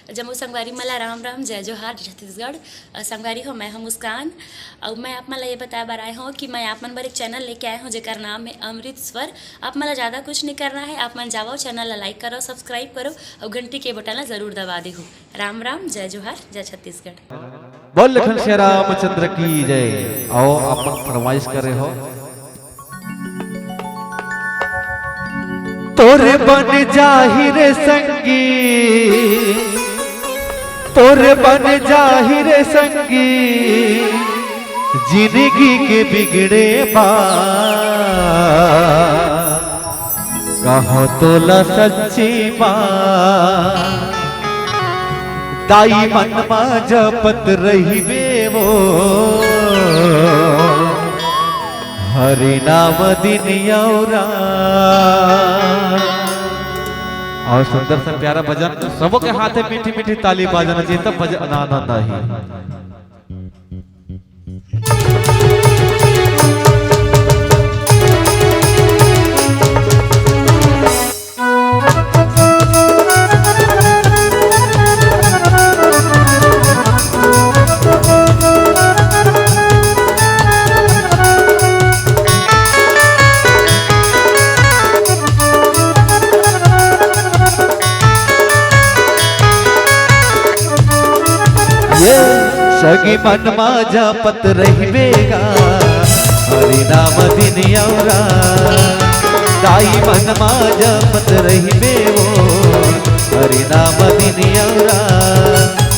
जम्मू संगवारी मला राम राम जय जोहार छत्तीसगढ़। संगवारी हो मैं हूँ मुस्कान और मैं आप मला ये बताया बार आए हूँ कि मैं आप मन बर एक चैनल लेके आए हूँ जेकर नाम है अमृत स्वर। आप मला ज़्यादा कुछ नहीं करना है, आप मन जाओ चैनल ला लाइक करो, सब्सक्राइब करो और घंटी के बटन ला जरूर दबा दे हो। राम राम जय जोहार जय छत्तीसगढ़। बोल लखन श्री रामचंद्र की जय। आओ आप फरमाइश कर रहे हो तोरे बन जाहिर संगी, तोरे बन जाहिर संगी, जिंदगी के बिगड़े बात कहो तोला सच्ची बात। दाई मन में जपत रहिबे वो हरि नाम दिन यौरा। और सुंदर सा प्यारा भजन सबके हाथ में मीठी मीठी ताली बाजना चाहिए तब भजन आनंद आई। सगी मन माजा पत रहिबेगा हरि नाम दिन यौरा। दाई मन माजा पत रहिबे वो हरि नाम दिन यौरा।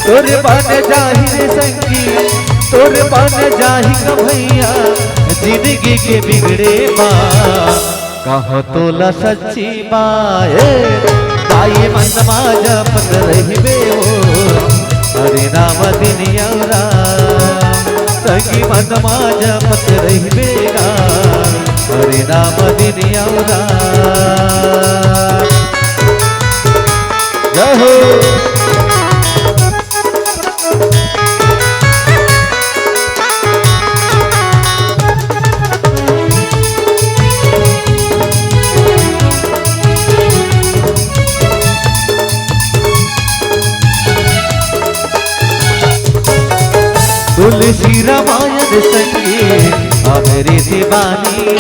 तोरे बन जाहिर संगी, तोरे बन जाहि कन्हैया, जिंदगी के बिगड़े माँ कहो तोला सच्ची बाए। दाई मन माजा पत रहिबे वो हरि नाम दिन यौरा। सगी मन माजा पत रहिबेगा हरि नाम दिन यौरा। जय हो तुलसी रामायण संगी मेरी दीवानी,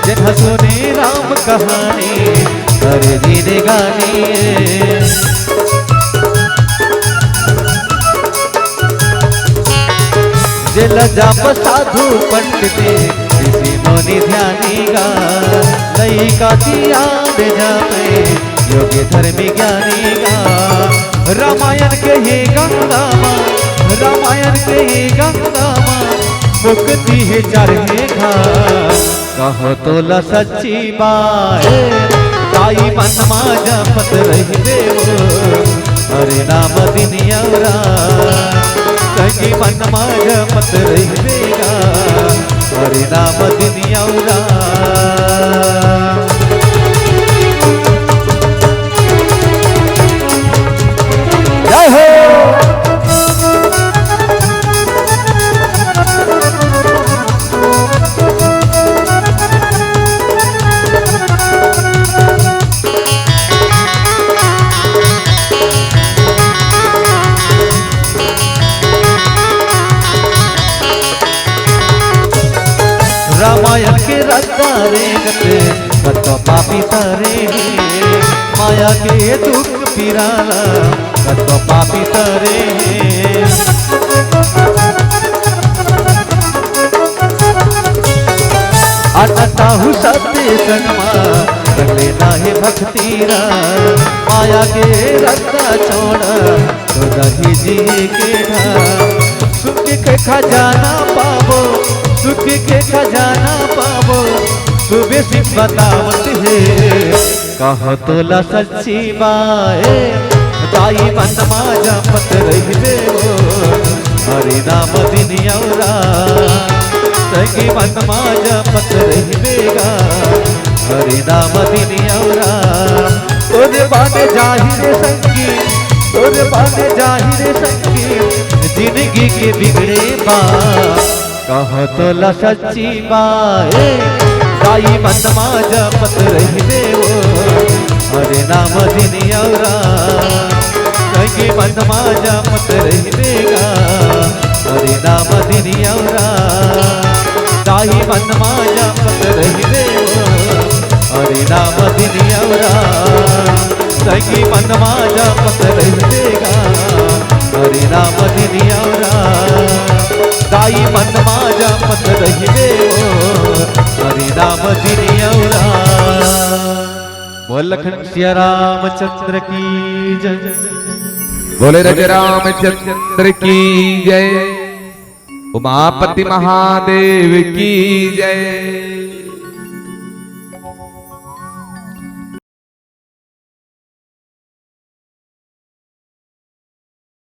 जन सुने राम कहानी हर दिन गानी। जल जाप साधु पंडित किसी मुनि ध्यानी गा। नई का याद जापे योगी धर्मी ज्ञानी गा। रामायण के ही गंगा माँ, रामायण के ही गंगा माँ, मुक्ति है चरहे घाट कहो तोला सच्ची बाए। दाई मन माजा पत रहिबे वो हरि नाम दिन यौरा। सगी मन माजा पत रहिबेगा हरि नाम दिन यौरा। जय हो रामायण के रास्ता रे गते कतो पापी तारे। माया के दुख पिराला कतो पापी तारे। अटताहु सत्य सनमा रंगले नाहे भक्तिरा। माया के रास्ता छोड़ा तो दही जी के ढा। सुख के खजाना पावो, सुख के खजाना पावो, सुबह सिख बतावत है कहो तोला सच्ची बाए। दाई मन माजा पत रहिबे वो हरि नाम दिन यौरा। सगी मन माजा पत रहिबेगा हरि नाम दिन यौरा। तोरे बाने जाहिर संगी, तोरे बाने जाहिर संगी, जिंदगी के बिगड़े बात कहो तोला सच्ची बाए। दाई मन माजा पत रहिबे वो हरि नाम दिन यौरा। संगी मन माझ्या मत रहिवेगा हरी नाम दिनियवरा ताही मन माझ्या मत रहिवेगा हरी नाम दिनियवरा संगी मन माझ्या मत रहिवेगा हरी नाम दिनियवरा ताई मन माझ्या मत रहिवेगा हरी नाम दिनियवरा। बोल लखन सिया रामचंद्र की जय। बोले राजा रामचंद्र की जय। उमापति महादेव की जय।